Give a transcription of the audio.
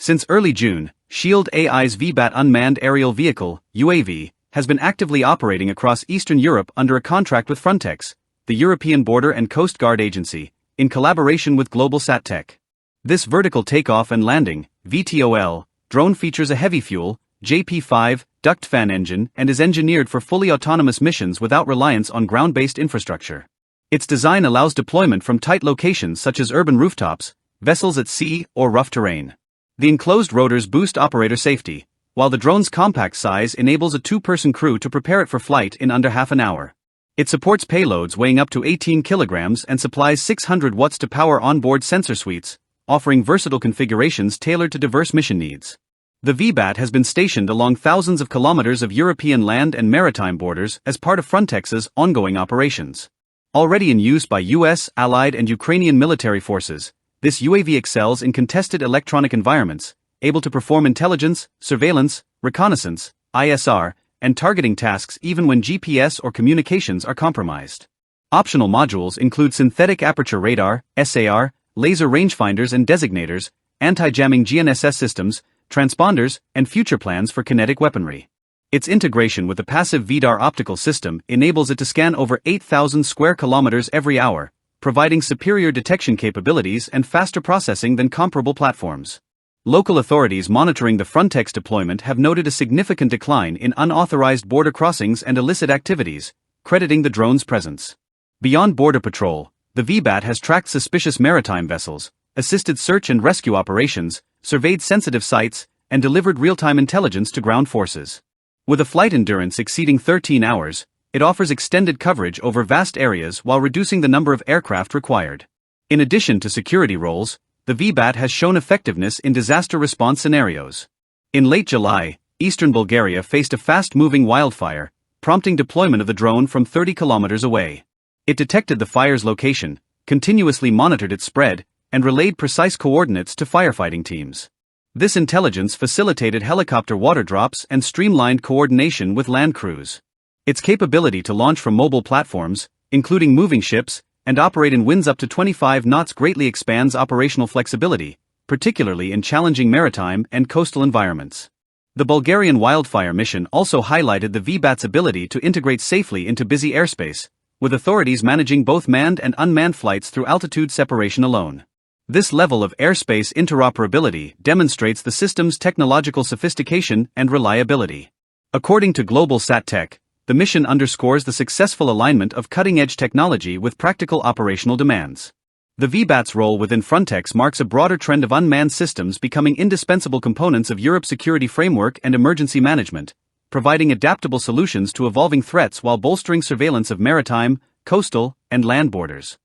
Since early June, Shield AI's VBAT unmanned aerial vehicle, UAV, has been actively operating across Eastern Europe under a contract with Frontex, the European Border and Coast Guard Agency, in collaboration with Global SatTech. This vertical takeoff and landing, VTOL, drone features a heavy-fuel, JP5, duct fan engine and is engineered for fully autonomous missions without reliance on ground-based infrastructure. Its design allows deployment from tight locations such as urban rooftops, vessels at sea, or rough terrain. The enclosed rotors boost operator safety, while the drone's compact size enables a two-person crew to prepare it for flight in under half an hour. It supports payloads weighing up to 18 kilograms and supplies 600 watts to power onboard sensor suites, offering versatile configurations tailored to diverse mission needs. The VBAT has been stationed along thousands of kilometers of European land and maritime borders as part of Frontex's ongoing operations. Already in use by US, Allied and Ukrainian military forces, this UAV excels in contested electronic environments, able to perform intelligence, surveillance, reconnaissance, ISR, and targeting tasks even when GPS or communications are compromised. Optional modules include synthetic aperture radar, SAR, laser rangefinders and designators, anti-jamming GNSS systems, transponders, and future plans for kinetic weaponry. Its integration with the passive VDAR optical system enables it to scan over 8,000 square kilometers every hour, providing superior detection capabilities and faster processing than comparable platforms. Local authorities monitoring the Frontex deployment have noted a significant decline in unauthorized border crossings and illicit activities, crediting the drone's presence. Beyond border patrol, the VBAT has tracked suspicious maritime vessels, assisted search and rescue operations, surveyed sensitive sites, and delivered real-time intelligence to ground forces. With a flight endurance exceeding 13 hours, it offers extended coverage over vast areas while reducing the number of aircraft required. In addition to security roles, the VBAT has shown effectiveness in disaster response scenarios. In late July, eastern Bulgaria faced a fast-moving wildfire, prompting deployment of the drone from 30 kilometers away. It detected the fire's location, continuously monitored its spread, and relayed precise coordinates to firefighting teams. This intelligence facilitated helicopter water drops and streamlined coordination with land crews. Its capability to launch from mobile platforms, including moving ships, and operate in winds up to 25 knots greatly expands operational flexibility, particularly in challenging maritime and coastal environments. The Bulgarian wildfire mission also highlighted the VBAT's ability to integrate safely into busy airspace, with authorities managing both manned and unmanned flights through altitude separation alone. This level of airspace interoperability demonstrates the system's technological sophistication and reliability. According to Global SatTech, the mission underscores the successful alignment of cutting-edge technology with practical operational demands. The VBAT's role within Frontex marks a broader trend of unmanned systems becoming indispensable components of Europe's security framework and emergency management, providing adaptable solutions to evolving threats while bolstering surveillance of maritime, coastal, and land borders.